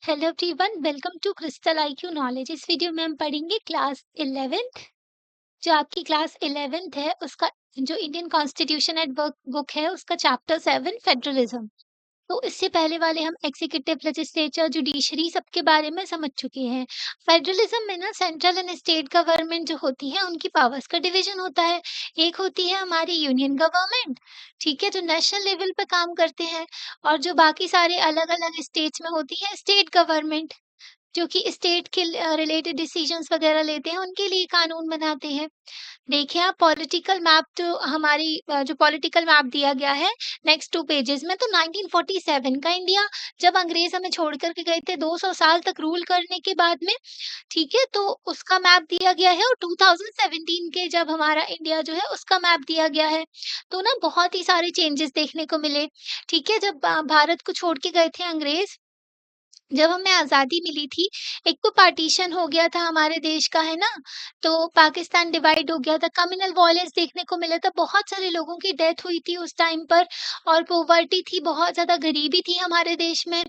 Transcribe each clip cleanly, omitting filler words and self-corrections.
Hello everyone, welcome to Crystal IQ knowledge. इस video में हम पढ़ेंगे क्लास 11th। जो आपकी क्लास 11th है उसका जो Indian constitution at work book है उसका चैप्टर 7 फेडरलिज्म। तो इससे पहले वाले हम एग्जीक्यूटिव, लेजिस्लेचर, जुडिशरी सबके बारे में समझ चुके हैं। फेडरलिज्म में ना सेंट्रल एंड स्टेट गवर्नमेंट जो होती है उनकी पावर्स का डिवीजन होता है। एक होती है हमारी यूनियन गवर्नमेंट, ठीक है, जो नेशनल लेवल पे काम करते हैं। और जो बाकी सारे अलग अलग स्टेट्स में होती है स्टेट गवर्नमेंट, जो कि स्टेट के रिलेटेड डिसीजंस वगैरह लेते हैं, उनके लिए कानून बनाते हैं। देखिए आप पॉलिटिकल मैप जो हमारी जो पॉलिटिकल मैप दिया गया है नेक्स्ट 2 पेजेस में, तो 1947 का इंडिया, जब अंग्रेज हमें छोड़ कर के गए थे 200 साल तक रूल करने के बाद में, ठीक है, तो उसका मैप दिया गया है। और 2017 के जब हमारा इंडिया जो है उसका मैप दिया गया है। तो ना बहुत ही सारे चेंजेस देखने को मिले, ठीक है, जब भारत को छोड़ के गए थे अंग्रेज, जब हमें आज़ादी मिली थी, एक तो पार्टीशन हो गया था हमारे देश का, है ना? तो पाकिस्तान डिवाइड हो गया था, कम्युनल वॉयलेंस देखने को मिला था, बहुत सारे लोगों की डेथ हुई थी उस टाइम पर। और पॉवर्टी थी, बहुत ज़्यादा गरीबी थी हमारे देश में,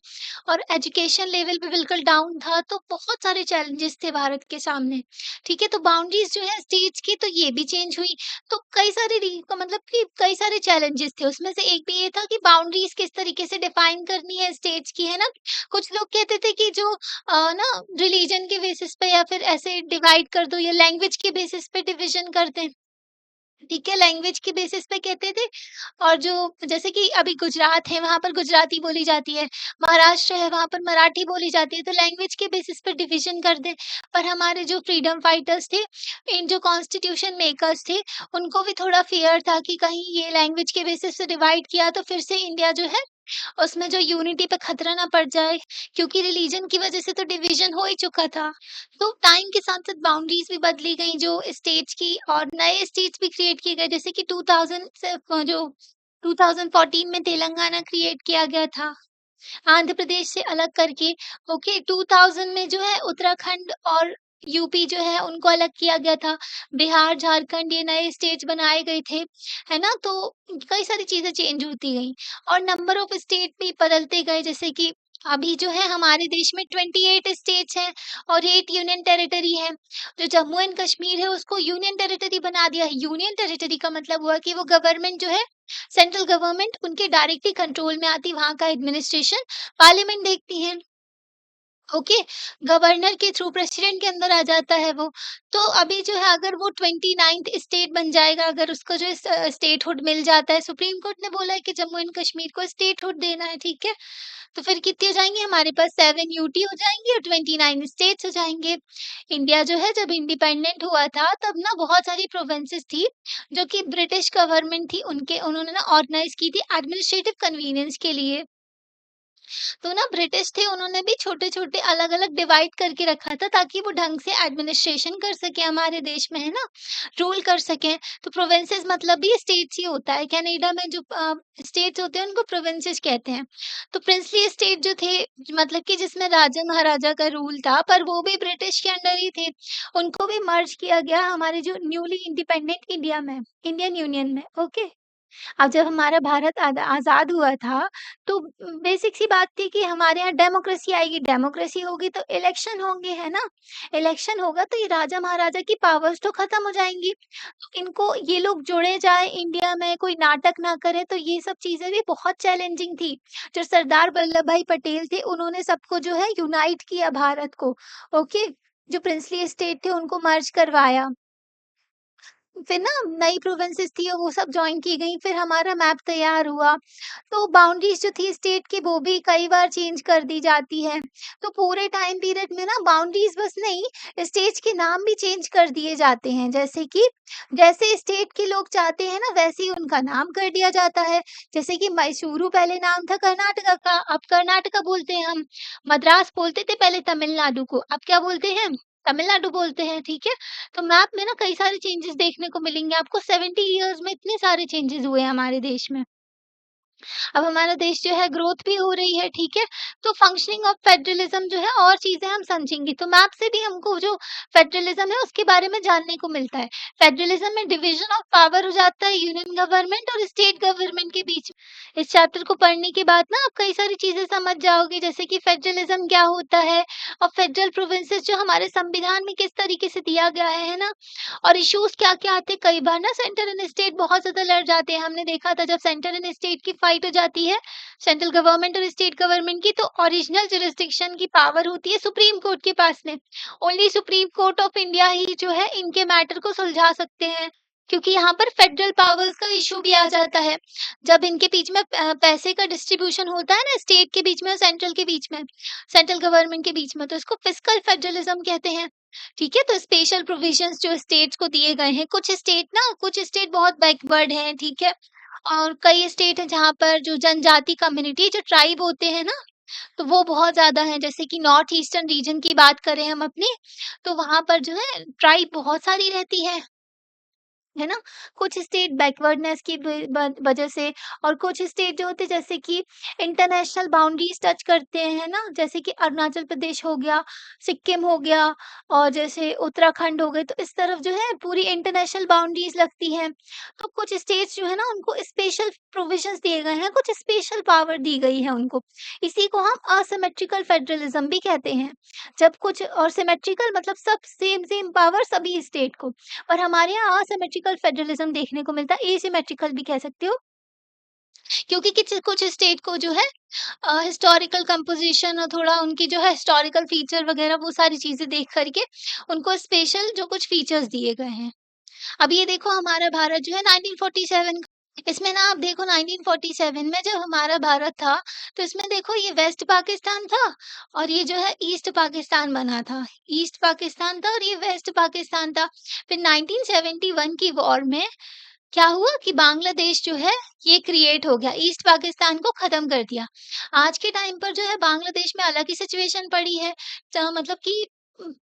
और एजुकेशन लेवल भी बिल्कुल डाउन था, तो बहुत सारे चैलेंजेस थे भारत के सामने, ठीक है? तो बाउंड्रीज़ जो है स्टेट्स की, तो ये भी चेंज हुई। तो कई सारे मतलब कि कई सारे चैलेंजेस थे, उसमें से एक भी ये था कि बाउंड्रीज़ किस तरीके से डिफाइन करनी है स्टेट्स की, है ना? कुछ लोग कहते थे कि जो ना रिलीजन के बेसिस पे या फिर ऐसे डिवाइड कर दो, या लैंग्वेज के बेसिस पे डिवीजन कर दें, ठीक है, लैंग्वेज के बेसिस पे कहते थे। और जो जैसे कि अभी गुजरात है वहाँ पर गुजराती बोली जाती है, महाराष्ट्र है वहाँ पर मराठी बोली जाती है, तो लैंग्वेज के बेसिस पे डिवीजन कर दें। पर हमारे जो फ्रीडम फाइटर्स थे, इन जो कॉन्स्टिट्यूशन मेकर्स थे, उनको भी थोड़ा फ़ियर था कि कहीं ये लैंग्वेज के बेसिस से डिवाइड किया तो फिर से इंडिया जो है उसमें जो यूनिटी पे खतरा ना पड़ जाए, क्योंकि रिलीजन की वजह से तो डिवीजन हो ही चुका था। तो टाइम के साथ-साथ बाउंड्रीज़ भी बदली गई जो स्टेट्स की, और नए स्टेट्स भी क्रिएट किए गए, जैसे कि 2000 से जो 2014 में तेलंगाना क्रिएट किया गया था, आंध्र प्रदेश से अलग करके। ओके, 2000 में जो है उत्तराखंड और यूपी जो है उनको अलग किया गया था। बिहार, झारखंड ये नए स्टेट्स बनाए गए थे, है ना? तो कई सारी चीज़ें चेंज होती गईं, और नंबर ऑफ स्टेट भी बदलते गए, जैसे कि अभी जो है हमारे देश में 28 स्टेट्स हैं और 8 यूनियन टेरिटरी हैं। जो जम्मू एंड कश्मीर है उसको यूनियन टेरिटरी बना दिया है। यूनियन टेरिटरी का मतलब हुआ कि वो गवर्नमेंट जो है, सेंट्रल गवर्नमेंट उनके डायरेक्टली कंट्रोल में आती, वहाँ का एडमिनिस्ट्रेशन पार्लियामेंट देखती है। ओके, गवर्नर के थ्रू प्रेसिडेंट के अंदर आ जाता है वो। तो अभी जो है अगर वो 29th स्टेट बन जाएगा, अगर उसको जो स्टेटहुड मिल जाता है, सुप्रीम कोर्ट ने बोला है कि जम्मू एंड कश्मीर को स्टेटहुड देना है, ठीक है? तो फिर कितनी हो जाएँगी हमारे पास, 7 यूटी हो जाएँगी और 29 स्टेट्स हो जाएँगे। इंडिया जो है जब इंडिपेंडेंट हुआ था तब ना बहुत सारी प्रोविंसेस थी, जो कि ब्रिटिश गवर्नमेंट थी, उनके उन्होंने ना ऑर्गनाइज़ की थी एडमिनिस्ट्रेटिव कन्वीनियंस के लिए। तो ना ब्रिटिश थे, उन्होंने भी छोटे-छोटे अलग-अलग डिवाइड करके रखा था ताकि वो ढंग से एडमिनिस्ट्रेशन कर सकें हमारे देश में, है ना? रूल कर सकें। तो प्रोविंसेस मतलब भी स्टेट्स ही होता है। कनाडा में जो स्टेट्स होते हैं उनको प्रोविंसेस कहते हैं। तो प्रिंसली स्टेट जो थे, मतलब कि जिसमें राजा-महाराजा का रूल था, पर वो भी ब्रिटिश के अंडर ही थे। उनको भी मर्ज किया गया हमारे जो न्यूली इंडिपेंडेंट इंडिया में, इंडियन यूनियन में, ओके? अब जब हमारा भारत आज़ाद हुआ था, तो बेसिक सी बात थी कि हमारे यहाँ डेमोक्रेसी आएगी, डेमोक्रेसी होगी तो इलेक्शन होंगे, है ना? इलेक्शन होगा तो ये राजा-महाराजा की पावर्स तो खत्म हो जाएँगी। तो इनको ये लोग जोड़े जाएँ इंडिया में, कोई नाटक ना करे, तो ये सब चीज़ें भी बहुत चैलेंजिंग थी। जो सरदार वल्लभ भाई पटेल थे, उन्होंने सबको जो है यूनाइट किया भारत को, ओके? जो प्रिंसली स्टेट थे उनको मर्ज करवाया। फिर ना नई प्रोविंसेस थी वो सब जॉइन की गई, फिर हमारा मैप तैयार हुआ। तो बाउंड्रीज़ जो थी स्टेट की वो भी कई बार चेंज कर दी जाती है। तो पूरे टाइम पीरियड में ना बाउंड्रीज़ बस नहीं, स्टेट्स के नाम भी चेंज कर दिए जाते हैं। जैसे कि जैसे स्टेट के लोग चाहते हैं ना वैसे ही उनका नाम कर दिया जाता है। जैसे कि मैसूरू पहले नाम था कर्नाटका का, अब कर्नाटका बोलते हैं हम। मद्रास बोलते थे पहले तमिलनाडु को, अब क्या बोलते हैं? तमिलनाडु बोलते हैं, ठीक है? तो मैप में ना कई सारे चेंजेस देखने को मिलेंगे आपको। 70 इयर्स में इतने सारे चेंजेस हुए हैं हमारे देश में। अब हमारा देश जो है ग्रोथ भी हो रही है, ठीक है? तो फंक्शनिंग ऑफ फेडरलिज्म जो है और चीज़ें हम समझेंगे, तो मैप से भी हमको जो फेडरलिज्म है उसके बारे में जानने को मिलता है। फेडरलिज्म में डिवीज़न ऑफ पावर हो जाता है यूनियन गवर्नमेंट और स्टेट गवर्नमेंट के बीच में। इस चैप्टर को पढ़ने के बाद ना आप कई सारी चीज़ें समझ जाओगे, जैसे कि फेडरलिज्म क्या होता है और फेडरल प्रोविंसेस जो हमारे संविधान में किस तरीके से दिया गया है ना? और इश्यूज़ क्या-क्या आते हैं, कई बार ना सेंटर एंड स्टेट बहुत ज़्यादा लड़ जाते हैं। हमने देखा था जब सेंटर एंड स्टेट की फाइट हो जाती है, सेंट्रल गवर्नमेंट और स्टेट गवर्नमेंट की, तो ओरिजिनल जुरिसडिक्शन की पावर होती है सुप्रीम कोर्ट के पास में। Only Supreme Court of India ही जो है इनके मैटर को सुलझा सकते हैं, क्योंकि यहाँ पर फेडरल पावर्स का इश्यू भी आ जाता है। जब इनके बीच में पैसे का डिस्ट्रीब्यूशन होता है ना, स्टेट के बीच में और सेंट्रल के बीच में, सेंट्रल गवर्नमेंट के बीच में, तो इसको फिस्कल फेडरलिज्म कहते हैं। ठीक है, तो स्पेशल प्रोविजंस जो स्टेट्स को दिए गए हैं, कुछ स्टेट बहुत बैकवर्ड हैं, ठीक है? और कई स्टेट हैं जहाँ पर जो जनजाति कम्युनिटी जो ट्राइब होते हैं ना, तो वो बहुत ज़्यादा हैं। जैसे कि नॉर्थ ईस्टर्न रीजन की बात करें हम अपनी, तो वहाँ पर जो है ट्राइब बहुत सारी रहती है ना? कुछ स्टेट बैकवर्डनेस की वजह से, और कुछ स्टेट जो होते हैं जैसे कि इंटरनेशनल बाउंड्रीज टच करते हैं ना, जैसे कि अरुणाचल प्रदेश हो गया, सिक्किम हो गया, और जैसे उत्तराखंड हो गए, तो इस तरफ जो है पूरी इंटरनेशनल बाउंड्रीज लगती हैं। तो कुछ स्टेट्स जो है ना उनको स्पेशल प्रोविजंस दिए गए हैं, कुछ स्पेशल पावर दी गई है उनको। इसी को हम असिमेट्रिकल फेडरलिज्म भी कहते हैं। जब कुछ, और सिमेट्रिकल मतलब सब सेम सेम पावर सभी स्टेट को, और हमारे यहाँ असिमेट्रिकल फेडरलिज्म देखने को मिलता है, एसिमेट्रिकल भी कह सकते हो, क्योंकि किच कुछ स्टेट को जो है हिस्टोरिकल कंपोज़िशन और थोड़ा उनकी जो है हिस्टोरिकल फीचर वगैरह वो सारी चीज़ें देख कर के उनको स्पेशल जो कुछ फीचर्स दिए गए हैं। अब ये देखो हमारा भारत जो है 1947, इसमें ना आप देखो 1947 में जब हमारा भारत था, तो इसमें देखो ये वेस्ट पाकिस्तान था और ये जो है ईस्ट पाकिस्तान बना था। ईस्ट पाकिस्तान था और ये वेस्ट पाकिस्तान था। फिर 1971 की वॉर में क्या हुआ कि बांग्लादेश जो है ये क्रिएट हो गया, ईस्ट पाकिस्तान को खत्म कर दिया। आज के टाइम पर जो है बांग्लादेश में अलग ही सिचुएशन पड़ी है, मतलब कि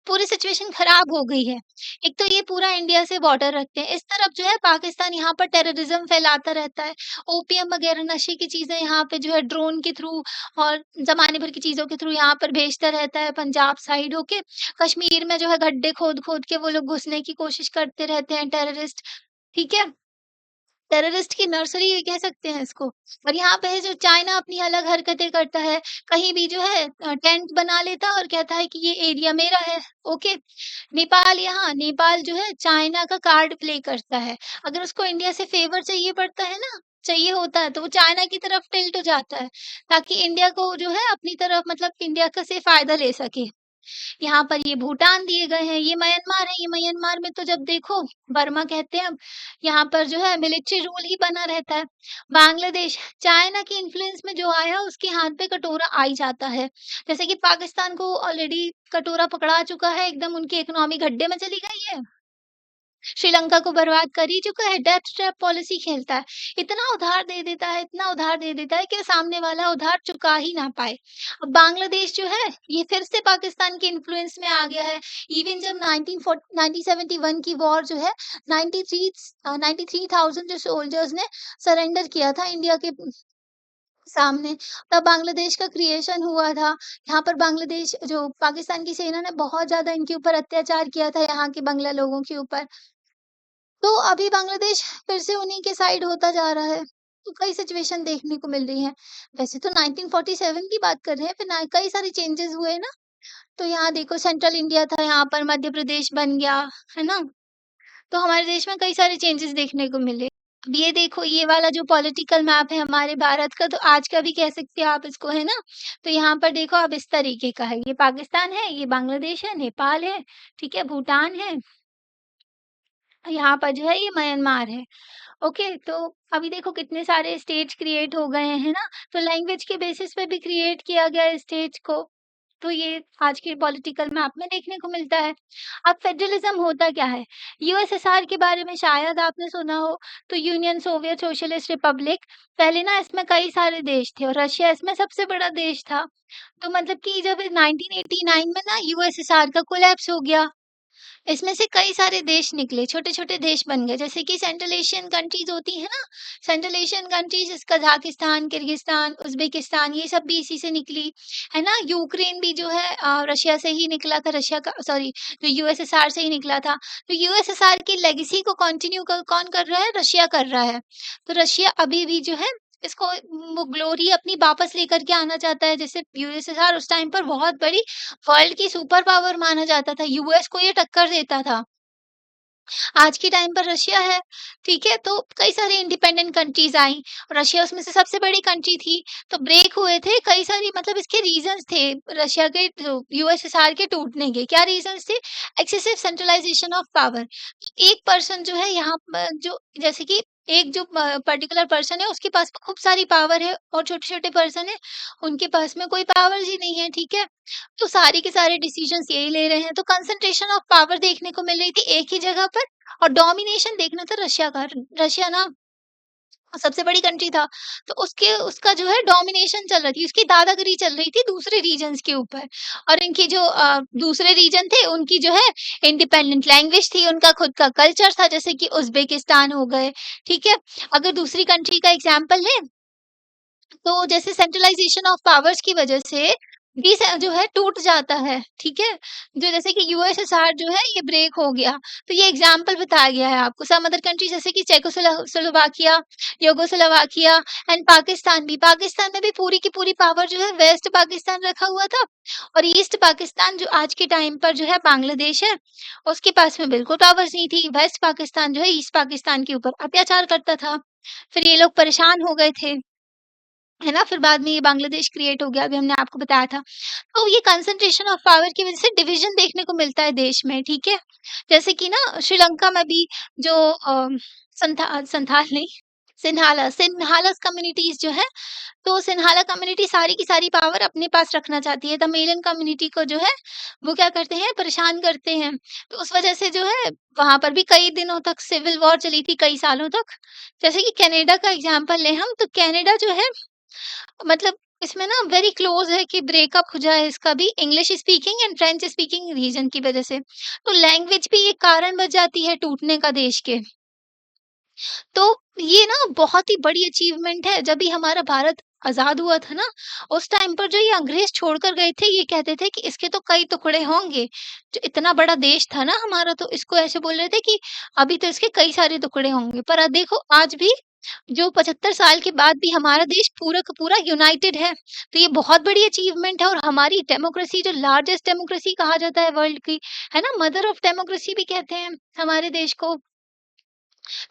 पूरी सिचुएशन खराब हो गई है। एक तो ये पूरा इंडिया से बॉर्डर रखते हैं, इस तरफ जो है पाकिस्तान यहाँ पर टेररिज्म फैलाता रहता है, ओपीएम वगैरह नशे की चीजें यहाँ पे जो है ड्रोन के थ्रू और जमाने भर की चीजों के थ्रू यहाँ पर भेजता रहता है, पंजाब साइड होके कश्मीर में जो है गड्ढे खोद खोद के वो लोग घुसने की कोशिश करते रहते हैं टेररिस्ट, ठीक है? टेररिस्ट की नर्सरी भी कह सकते हैं इसको। और यहाँ पे है जो चाइना अपनी अलग हरकतें करता है, कहीं भी जो है टेंट बना लेता है और कहता है कि ये एरिया मेरा है, ओके। नेपाल जो है चाइना का कार्ड प्ले करता है। अगर उसको इंडिया से फेवर चाहिए पड़ता है ना, चाहिए होता है, तो वो चाइना की तरफ टिल्ट हो जाता है, ताकि इंडिया को जो है अपनी तरफ, मतलब इंडिया का से फ़ायदा ले सके। यहाँ पर ये भूटान दिए गए हैं, ये म्यांमार है, ये म्यांमार में तो जब देखो बर्मा कहते हैं अब, यहाँ पर जो है मिलिट्री रूल ही बना रहता है। बांग्लादेश चाइना की इन्फ्लुएंस में जो आया उसके हाथ पे कटोरा आ ही जाता है। जैसे कि पाकिस्तान को ऑलरेडी कटोरा पकड़ा चुका है, एकदम उनकी इकोनॉमी गड्ढे में चली गई है। श्रीलंका को बर्बाद कर ही चुका है, डेथ ट्रैप पॉलिसी खेलता है। इतना उधार दे देता है, इतना उधार दे देता है कि सामने वाला उधार चुका ही ना पाए। अब बांग्लादेश जो है, ये फिर से पाकिस्तान के इन्फ्लुएंस में आ गया है। इवन जब 1971 की वॉर जो है 93,000 जो सोल्जर्स ने सरेंडर किया था इंडिया के सामने, तब बांग्लादेश का क्रिएशन हुआ था। यहाँ पर बांग्लादेश जो पाकिस्तान की सेना ने बहुत ज़्यादा इनके ऊपर अत्याचार किया था, यहाँ के बंगला लोगों के ऊपर। तो अभी बांग्लादेश फिर से उन्हीं के साइड होता जा रहा है। तो कई सिचुएशन देखने को मिल रही हैं। वैसे तो 1947 की बात कर रहे हैं, फिर ना कई सारे चेंजेस हुए ना, तो यहाँ देखो सेंट्रल इंडिया था, यहाँ पर मध्य प्रदेश बन गया, है ना? तो हमारे देश में कई सारे चेंजेस देखने को मिले। अब ये देखो ये वाला जो पॉलिटिकल मैप है हमारे भारत का, तो आज का भी कह सकते हो आप इसको, है ना? तो यहाँ पर देखो अब इस तरीके का है, ये पाकिस्तान है, ये बांग्लादेश है, नेपाल है, ठीक है, भूटान है, यहाँ पर जो है ये म्यांमार है। ओके, तो अभी देखो कितने सारे स्टेट्स क्रिएट हो गए हैं ना, तो लैंग्वेज के बेसिस पे भी क्रिएट किया गया है स्टेट्स को। तो ये आज के पॉलिटिकल मैप में देखने को मिलता है। अब फेडरलिज्म होता क्या है? यूएसएसआर के बारे में शायद आपने सुना हो, तो यूनियन सोवियत सोशलिस्ट रिपब्लिक, पहले ना इसमें कई सारे देश थे और रशिया इसमें सबसे बड़ा देश था। तो मतलब कि जब 1989 में ना यूएसएसआर का कोलैप्स हो गया, इसमें से कई सारे देश निकले, छोटे-छोटे देश बन गए, जैसे कि सेंट्रल एशियन कंट्रीज़ होती हैं ना, central Asian countries Kazakhstan, Kyrgyzstan, Uzbekistan ये सब भी इसी से निकली, है ना? यूक्रेन भी जो है रशिया से ही निकला था, रशिया का सॉरी जो यूएसएसआर से ही निकला था। तो यूएसएसआर की लेगेसी को कंटिन्यू कौन कर रहा है? रशिया कर रहा है। तो रशिया अभी भी जो है इसको वो ग्लोरी अपनी वापस लेकर के आना चाहता है। जैसे यूएसएसआर उस टाइम पर बहुत बड़ी वर्ल्ड की सुपर पावर माना जाता था, यूएस को ये टक्कर देता था। आज के टाइम पर रशिया है, ठीक है? तो कई सारी इंडिपेंडेंट कंट्रीज़ आईं, रशिया उसमें से सबसे बड़ी कंट्री थी, तो ब्रेक हुए थे कई सारी मतलब इसके रीज़न्स थे, रशिया के जो यूएसएसआर के टूटने के। क्या रीज़न्स थे? Excessive centralisation of power. एक पर्सन जो है यहाँ प जो जैसे कि एक जो पर्टिकुलर पर्सन है उसके पास खूब सारी पावर है और छोटे-छोटे पर्सन है, उनके पास में कोई पावर्स ही नहीं है, ठीक है? तो सारे के सारे डिसीजंस यही ले रहे हैं, तो कंसंट्रेशन ऑफ पावर देखने को मिल रही थी एक ही जगह पर और डोमिनेशन देखना था रशिया का। रशिया ना सबसे बड़ी कंट्री था, तो उसके उसका जो है डोमिनेशन चल रही थी, उसकी दादागिरी चल रही थी दूसरे रीजन्स के ऊपर और इनकी जो दूसरे रीजन थे, उनकी जो है इंडिपेंडेंट लैंग्वेज थी, उनका खुद का कल्चर था, जैसे कि उज़्बेकिस्तान हो गए, ठीक है? अगर दूसरी कंट्री का एग्ज़ाम्पल लें तो जैसे सेंट्रलाइज़ेशन ऑफ पावर्स की वजह से जो है टूट जाता है, ठीक है? जो जैसे कि यूएसएसआर जो है ये ब्रेक हो गया, तो ये एग्ज़ाम्पल बताया गया है आपको। सम अदर कंट्री जैसे कि स्लोवाकिया, युगोस्लोवाकिया एंड पाकिस्तान भी। पाकिस्तान में भी पूरी की पूरी पावर जो है वेस्ट पाकिस्तान रखा हुआ था और ईस्ट पाकिस्तान जो आज के टाइम पर जो है बांग्लादेश है, उसके पास में बिल्कुल पावर्स नहीं थी। वेस्ट पाकिस्तान जो है ईस्ट पाकिस्तान के ऊपर अत्याचार करता था। फिर ये लोग परेशान हो गए थे। है ना? फिर बाद में ये बांग्लादेश क्रिएट हो गया, अभी हमने आपको बताया था। तो ये कंसंट्रेशन ऑफ पावर की वज़ह से डिवीज़न देखने को मिलता है देश में, ठीक है? जैसे कि ना श्रीलंका में भी जो संथाल नहीं, सिन्हालास कम्युनिटीज़ जो है, तो सिन्हाला कम्युनिटी सारी की सारी पावर अपने पास रखना चाहती है। तमिलियन कम्युनिटी को जो है, वो क्या करते हैं, परेशान करते हैं। तो उस वज़ह से जो है, वहाँ पर भी कई दिनों तक सिविल वॉर चली थी, कई सालों तक। जैसे कि कनाडा का एग्ज़ाम्पल लें हम, तो कनाडा जो है मतलब इसमें ना वेरी क्लोज़ है कि ब्रेकअप हो जाए इसका भी English speaking and French speaking region की वज़ह से। तो लैंग्वेज भी एक कारण बन जाती है टूटने का देश के। तो ये ना बहुत ही बड़ी अचीवमेंट है, जब भी हमारा भारत आज़ाद हुआ था ना, उस टाइम पर जो ये अंग्रेज़ छोड़कर गए थे, ये कहते थे कि इसके तो कई टुकड़े होंगे। जो इतना बड़ा देश था ना हमारा, तो इसको ऐसे बोल रहे थे कि अभी तो इसके कई सारे टुकड़े होंगे। पर देखो आज भी जो 75 साल के बाद भी हमारा देश पूरा का पूरा यूनाइटेड है। तो ये बहुत बड़ी अचीवमेंट है और हमारी डेमोक्रेसी जो लार्जेस्ट डेमोक्रेसी कहा जाता है वर्ल्ड की, है ना? मदर ऑफ डेमोक्रेसी भी कहते हैं हमारे देश को।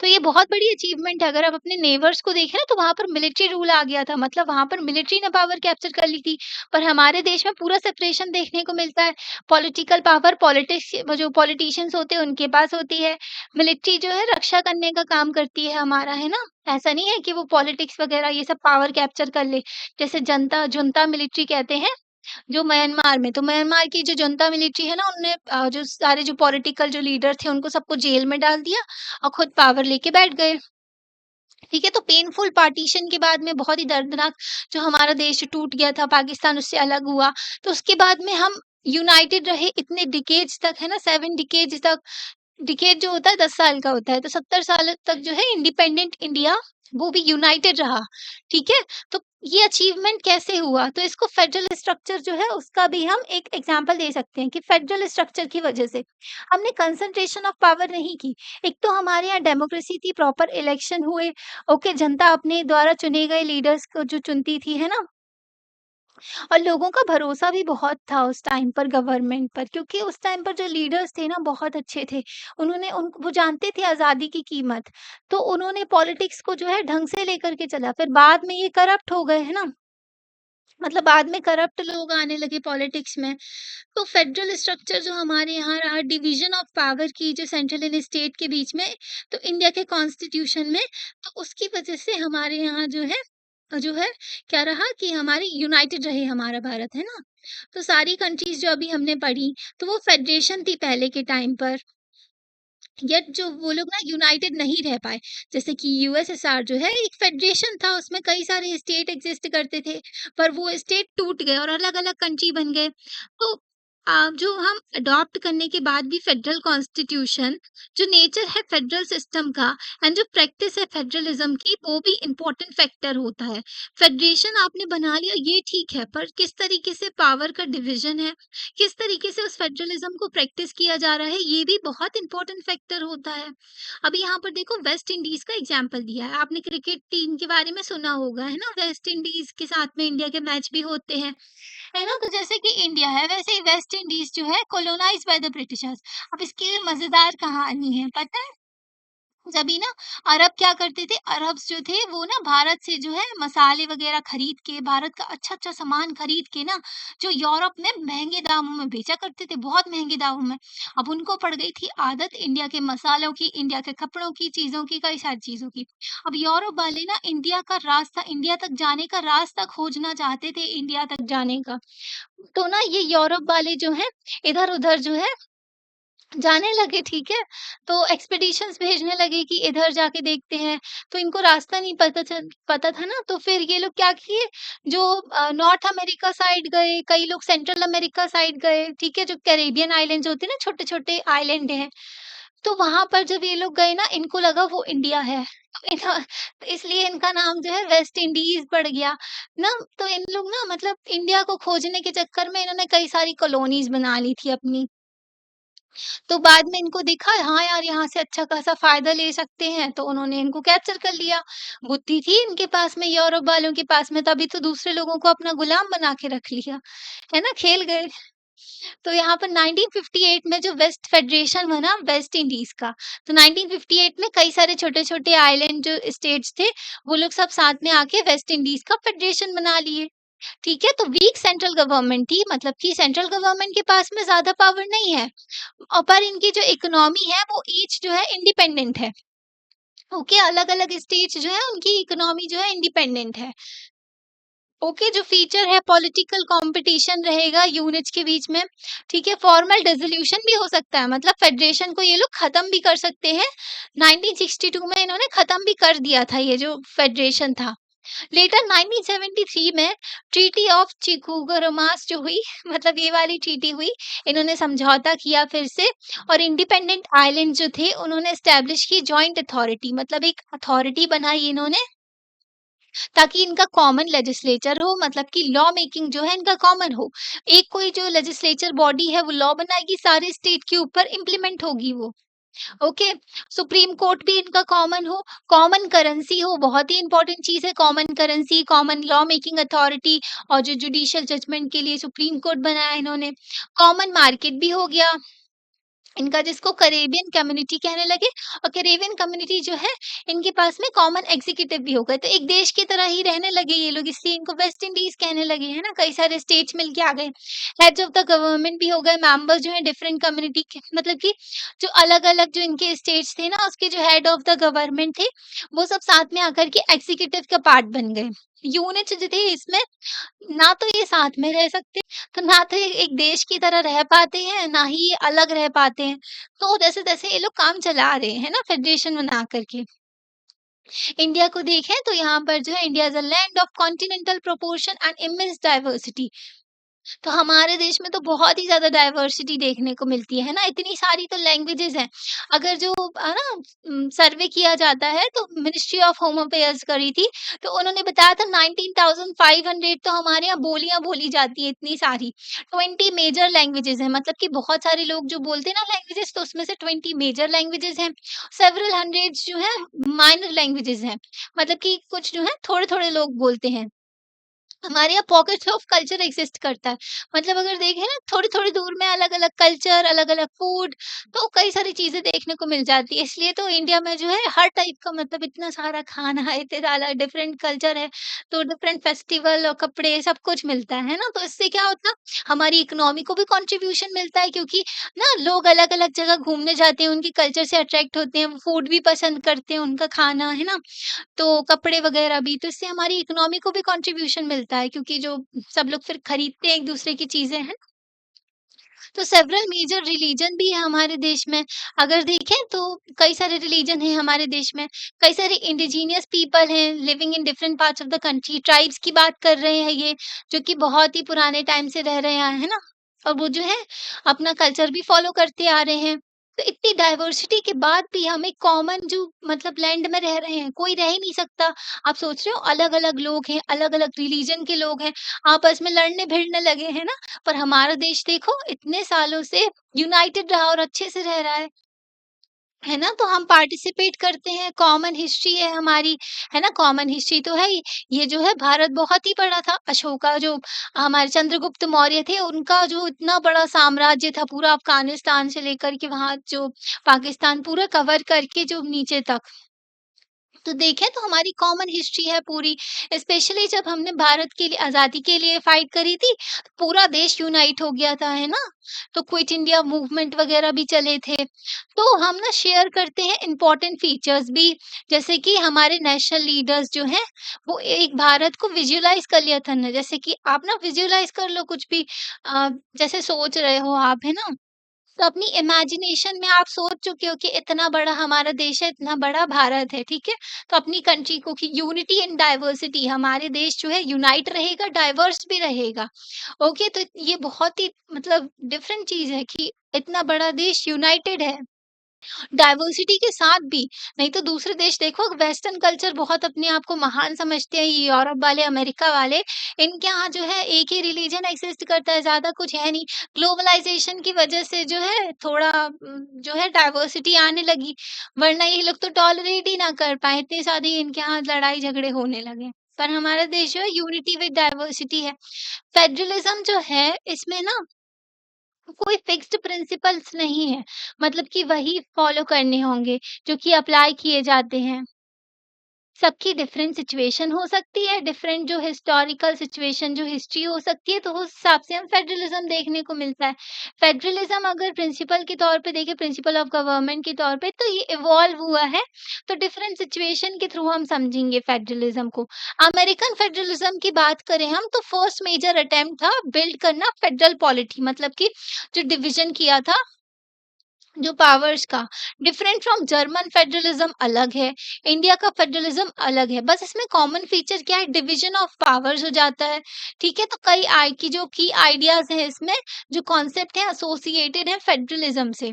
तो ये बहुत बड़ी अचीवमेंट है। अगर आप अपने नेबर्स को देखें ना, तो वहाँ पर मिलिट्री रूल आ गया था, मतलब वहाँ पर मिलिट्री ने पावर कैप्चर कर ली थी। पर हमारे देश में पूरा सेपरेशन देखने को मिलता है। पॉलिटिकल पावर पॉलिटिक्स वो जो पॉलिटिशियंस होते हैं उनके पास होती है। मिलिट्री जो है रक्षा करने का काम करती है हमारा, है ना? ऐसा नहीं है कि वो पॉलिटिक्स वगैरह ये सब पावर कैप्चर कर ले। जैसे जनता जुंता मिलिट्री कहते हैं जो म्यांमार में, तो म्यांमार की जो जनता मिलिट्री है ना, उनने जो सारे जो पॉलिटिकल जो लीडर थे उनको सबको जेल में डाल दिया और खुद पावर लेके बैठ गए। ठीक है? तो पेनफुल पार्टीशन के बाद में बहुत ही दर्दनाक जो हमारा देश टूट गया था, पाकिस्तान उससे अलग हुआ, तो उसके बाद में हम यूनाइटेड रहे इतने डिकेड्स तक, है ना? 7 डिकेड्स तक। डिकेड जो होता है 10 साल का होता है, तो 70 साल तक जो है इंडिपेंडेंट इंडिया वो भी यूनाइटेड रहा, ठीक है? तो ये अचीवमेंट कैसे हुआ? तो इसको फेडरल स्ट्रक्चर जो है उसका भी हम एक एग्ज़ाम्पल दे सकते हैं कि फेडरल स्ट्रक्चर की वजह से हमने कंसंट्रेशन ऑफ पावर नहीं की। एक तो हमारे यहाँ डेमोक्रेसी थी, प्रॉपर इलेक्शन हुए, ओके, जनता अपने द्वारा चुने गए लीडर्स को जो चुनती थी, है ना? और लोगों का भरोसा भी बहुत था उस टाइम पर गवर्नमेंट पर, क्योंकि उस टाइम पर जो लीडर्स थे ना बहुत अच्छे थे। उन्होंने उन वो जानते थे आज़ादी की कीमत, तो उन्होंने पॉलिटिक्स को जो है ढंग से लेकर के चला। फिर बाद में ये करप्ट हो गए, है ना? मतलब बाद में करप्ट लोग आने लगे पॉलिटिक्स में। तो फेडरल स्ट्रक्चर जो हमारे यहाँ रहा, डिवीज़न ऑफ पावर की जो सेंट्रल एंड स्टेट के बीच में, तो इंडिया के कॉन्स्टिट्यूशन में, तो उसकी वजह से हमारे यहाँ जो है क्या रहा कि हमारी यूनाइटेड रहे हमारा भारत, है ना? तो सारी कंट्रीज़ जो अभी हमने पढ़ी, तो वो फेडरेशन थी पहले के टाइम पर, येट जो वो लोग ना यूनाइटेड नहीं रह पाए। जैसे कि यूएसएसआर जो है एक फेडरेशन था, उसमें कई सारे स्टेट एग्ज़िस्ट करते थे, पर वो स्टेट टूट गए और अलग-अलग कंट्री बन गए। तो जो हम अडॉप्ट करने के बाद भी फेडरल कॉन्स्टिट्यूशन, जो नेचर है फेडरल सिस्टम का एंड जो प्रैक्टिस है फेडरलिज्म की, वो भी इम्पोर्टेंट फैक्टर होता है। फेडरेशन आपने बना लिया ये ठीक है, पर किस तरीके से पावर का डिवीजन है, किस तरीके से उस फेडरलिज्म को प्रैक्टिस किया जा रहा है, ये भी बहुत इंपॉर्टेंट फैक्टर होता है। अभी यहाँ पर देखो वेस्ट इंडीज का एग्जाम्पल दिया है, आपने क्रिकेट टीम के बारे में सुना होगा, है ना, वेस्ट इंडीज के साथ में इंडिया के मैच भी होते हैं, है ना? तो जैसे कि इंडिया है वैसे ही वेस्ट इंडीज जो है कोलोनाइज्ड बाय द ब्रिटिशर्स। अब इसकी मजेदार कहानी है, पता है? जभी ना अरब क्या करते थे, अरब्स जो थे वो ना भारत से जो है मसाले वगैरह खरीद के, भारत का अच्छा-अच्छा सामान खरीद के ना जो यूरोप में महँगे दामों में बेचा करते थे, बहुत महँगे दामों में। अब उनको पड़ गई थी आदत इंडिया के मसालों की, इंडिया के कपड़ों की, चीज़ों की, कई सारी चीज़ों की। अब यूरोप वाले ना इंडिया का रास्ता, इंडिया तक जाने का रास्ता खोजना चाहते थे, इंडिया तक जाने का। तो ना ये यूरोप वाले जो हैं, इधर-उधर जो है जाने लगे, ठीक है? तो एक्सपेडिशंस भेजने लगे कि इधर जाके देखते हैं, तो इनको रास्ता नहीं पता था ना, तो फिर ये लोग क्या किए, जो नॉर्थ अमेरिका साइड गए, कई लोग सेंट्रल अमेरिका साइड गए, ठीक है? जो कैरेबियन आइलैंड्स होते हैं ना, छोटे-छोटे आइलैंड हैं, तो वहाँ पर जब ये लोग गए ना, इनको लगा वो इंडिया है। तो तो इसलिए इनका नाम जो है वेस्ट इंडीज़ पड़ गया ना। तो इन लोग ना मतलब इंडिया को खोजने के चक्कर में इन्होंने कई सारी कॉलोनीज़ बना ली थी अपनी। तो बाद में इनको दिखा हाँ यार यहाँ से अच्छा खासा फ़ायदा ले सकते हैं, तो उन्होंने इनको कैप्चर कर लिया। बुद्धि थी इनके पास में, यूरोप वालों के पास में, तभी तो दूसरे लोगों को अपना गुलाम बना के रख लिया, है ना? खेल गए। तो यहाँ पर 1958 में जो वेस्ट फेडरेशन बना वेस्ट इंडीज़ का, तो 1958 में कई सारे छोटे-छोटे आइलैंड जो स्टेट्स थे, वो लोग सब साथ में आके वेस्ट इंडीज़ का फेडरेशन बना लिए। ठीक है? तो वीक सेंट्रल गवर्नमेंट थी, मतलब कि सेंट्रल गवर्नमेंट के पास में ज़्यादा पावर नहीं है। पर इनकी जो इकोनॉमी है वो ईच जो है इंडिपेंडेंट है। ओके, अलग-अलग स्टेट्स जो है उनकी इकोनॉमी जो है इंडिपेंडेंट है। ओके, जो फीचर है पॉलिटिकल कंपटीशन रहेगा यूनिट्स के बीच में, ठीक है? फॉर्मल डिसोल्यूशन भी हो सकता है, मतलब फेडरेशन को ये लोग खत्म भी कर सकते हैं। 1962 में इन्होंने खत्म भी कर दिया था ये जो फेडरेशन था। लेटर 1973 में ट्रीटी ऑफ चिकूगरमास जो हुई मतलब ये वाली ट्रीटी हुई, इन्होंने समझौता किया फिर से और इंडिपेंडेंट आइलैंड जो थे उन्होंने एस्टैब्लिश की जॉइंट अथॉरिटी, मतलब एक अथॉरिटी बनाई इन्होंने ताकि इनका कॉमन लेजिस्लेचर हो, मतलब कि लॉ मेकिंग जो है इनका कॉमन हो। एक कोई जो लेजिस्लेचर बॉडी है वो लॉ बनाएगी, सारे स्टेट के ऊपर इम्प्लीमेंट होगी वो। ओके, सुप्रीम कोर्ट भी इनका कॉमन हो, कॉमन करेंसी हो, बहुत ही इंपॉर्टेंट चीज़ है common currency, common law making authority और जो जुडिशियल जजमेंट के लिए सुप्रीम कोर्ट बनाया इन्होंने, कॉमन मार्केट भी हो गया। इनका जिसको करेबियन कम्युनिटी कहने लगे और करेबियन कम्युनिटी जो है इनके पास में कॉमन एग्जीक्यूटिव भी हो गए, तो एक देश की तरह ही रहने लगे ये लोग, इसलिए इनको वेस्ट इंडीज कहने लगे, है ना? कई सारे स्टेट्स मिलके आ गए, हेड्स ऑफ द गवर्नमेंट भी हो गए, मेंबर्स जो है डिफरेंट कम्युनिटी के, मतलब कि जो अलग अलग जो इनके स्टेट्स थे ना उसके जो हेड ऑफ द गवर्नमेंट थे वो सब साथ में आकर के एग्जीक्यूटिव का पार्ट बन गए। यूनिट्स जो थे इसमें ना तो ये साथ में रह सकते, तो ना तो ये एक देश की तरह रह पाते हैं, ना ही ये अलग रह पाते हैं। तो जैसे-तैसे ये लोग काम चला रहे हैं ना फेडरेशन बना कर के। इंडिया को देखें तो यहाँ पर जो है India is a land of continental proportion and immense diversity. तो हमारे देश में तो बहुत ही ज़्यादा डाइवर्सिटी देखने को मिलती है ना, इतनी सारी तो लैंग्वेजेज़ हैं। अगर जो है ना सर्वे किया जाता है तो मिनिस्ट्री ऑफ होम अफेयर्स करी थी, तो उन्होंने बताया था 19,500 तो हमारे यहाँ बोलियाँ बोली जाती हैं इतनी सारी। 20 मेजर लैंग्वेजेज़ हैं, मतलब कि बहुत सारे लोग जो बोलते हैं ना लैंग्वेजेज़ तो उसमें से 20 मेजर लैंग्वेजेज़ हैं। सेवरल हंड्रेड्स जो हैं माइनर लैंग्वेजेज़ हैं, मतलब कि कुछ जो है थोड़े-थोड़े लोग बोलते हैं। हमारे यहाँ पॉकेट्स ऑफ कल्चर एग्जिस्ट करता है। मतलब अगर देखें ना थोड़ी-थोड़ी दूर में अलग-अलग कल्चर, अलग-अलग फूड, तो कई सारी चीज़ें देखने को मिल जाती है। इसलिए तो इंडिया में जो है हर टाइप का मतलब इतना सारा खाना है, इतने ज़्यादा डिफरेंट कल्चर है, तो डिफरेंट फेस्टिवल और कपड़े सब कुछ मिलता है ना? तो इससे क्या होता है हमारी इकोनॉमी को भी कंट्रीब्यूशन मिलता है, क्योंकि ना लोग अलग-अलग जगह घूमने जाते हैं, उनके कल्चर से अट्रैक्ट होते हैं, वो फूड भी पसंद करते हैं, उनका खाना, है ना? तो कपड़े वगैरह भी, तो इससे हमारी इकोनॉमी को भी कंट्रीब्यूशन मिलता है, क्योंकि जो सब लोग फिर खरीदते हैं एक-दूसरे की चीज़ें, हैं। तो सेवरल मेजर रिलीजन भी है हमारे देश में। अगर देखें तो कई सारे रिलीजन हैं हमारे देश में, कई सारे इंडिजीनियस पीपल हैं living in different parts of the country, tribes की बात कर रहे हैं ये, जो कि बहुत ही पुराने टाइम से रह रहे हैं, है ना? और वो जो है अपना कल्चर भी फ़ॉलो करते आ रहे हैं। तो इतनी डाइवर्सिटी के बाद भी हम एक कॉमन जो मतलब लैंड में रह रहे हैं, कोई रह ही नहीं सकता। आप सोच रहे हो अलग-अलग लोग हैं, अलग-अलग रिलीजन के लोग हैं, आपस में लड़ने-भिड़ने लगे हैं ना, पर हमारा देश देखो इतने सालों से यूनाइटेड रहा और अच्छे से रह रहा है ना? तो हम पार्टिसिपेट करते हैं, कॉमन हिस्ट्री है हमारी, है ना? कॉमन हिस्ट्री तो है ही। ये जो है भारत बहुत ही बड़ा था, अशोका जो हमारे चंद्रगुप्त मौर्य थे, उनका जो इतना बड़ा साम्राज्य था, पूरा अफ़गानिस्तान से लेकर के वहाँ जो पाकिस्तान पूरा कवर करके जो नीचे तक। तो देखें तो हमारी कॉमन हिस्ट्री है पूरी, स्पेशली जब हमने भारत के लिए आज़ादी के लिए फाइट करी थी, पूरा देश यूनाइट हो गया था, है ना? तो क्विट इंडिया मूवमेंट वगैरह भी चले थे। तो हम ना शेयर करते हैं इम्पोर्टेंट फीचर्स भी, जैसे कि हमारे नेशनल लीडर्स जो हैं, वो एक भारत को विजुअलाइज़ कर लिया था ना, जैसे कि आप ना विजुअलाइज़ कर लो कुछ भी जैसे सोच रहे हो आप, है ना? तो अपनी इमेजिनेशन में आप सोच चुके हो कि इतना बड़ा हमारा देश है, इतना बड़ा भारत है, ठीक है? तो अपनी कंट्री को कि यूनिटी इन डाइवर्सिटी हमारे देश जो है यूनाइट रहेगा, डाइवर्स भी रहेगा। ओके, तो ये बहुत ही मतलब डिफरेंट चीज़ है कि इतना बड़ा देश यूनाइटेड है। डाइवर्सिटी के साथ भी, नहीं तो दूसरे देश देखो वेस्टर्न कल्चर बहुत अपने आप को महान समझते हैं, ये यूरोप वाले, अमेरिका वाले, इनके यहाँ जो है एक ही रिलीजन एक्सिस्ट करता है, ज़्यादा कुछ है नहीं। ग्लोबलाइज़ेशन की वजह से जो है थोड़ा जो है डाइवर्सिटी आने लगी, वरना ये लोग तो टॉलरेट ही ना कर पाएँ, इतनी सारी इनके यहाँ लड़ाई झगड़े होने लगे। पर हमारा देश जो है यूनिटी विद डाइवर्सिटी है। फेडरलिज़्म जो है इसमें ना कोई फिक्स्ड प्रिंसिपल्स नहीं है, मतलब कि वही फॉलो करने होंगे जो कि अप्लाई किए जाते हैं। सबकी डिफरेंट सिचुएशन हो सकती है, डिफरेंट जो हिस्टोरिकल सिचुएशन जो हिस्ट्री हो सकती है, तो उस हिसाब से हम फेडरलिज्म देखने को मिलता है। फेडरलिज्म अगर प्रिंसिपल के तौर पे देखें, प्रिंसिपल ऑफ गवर्नमेंट के तौर पे, तो ये इवॉल्व हुआ है, तो डिफरेंट सिचुएशन के थ्रू हम समझेंगे फेडरलिज्म को। अमेरिकन फेडरलिज्म की बात करें हम, तो फर्स्ट मेजर अटेम्प्ट था बिल्ड करना फेडरल पॉलिटी, मतलब कि जो डिवीजन किया था जो पावर्स का, डिफरेंट फ्रॉम जर्मन फेडरलिज्म अलग है, इंडिया का फेडरलिज्म अलग है। बस इसमें कॉमन फीचर क्या है, डिवीजन ऑफ पावर्स हो जाता है। ठीक है, तो कई आई की जो की आइडियाज है इसमें, जो कॉन्सेप्ट है एसोसिएटेड है फेडरलिज्म से।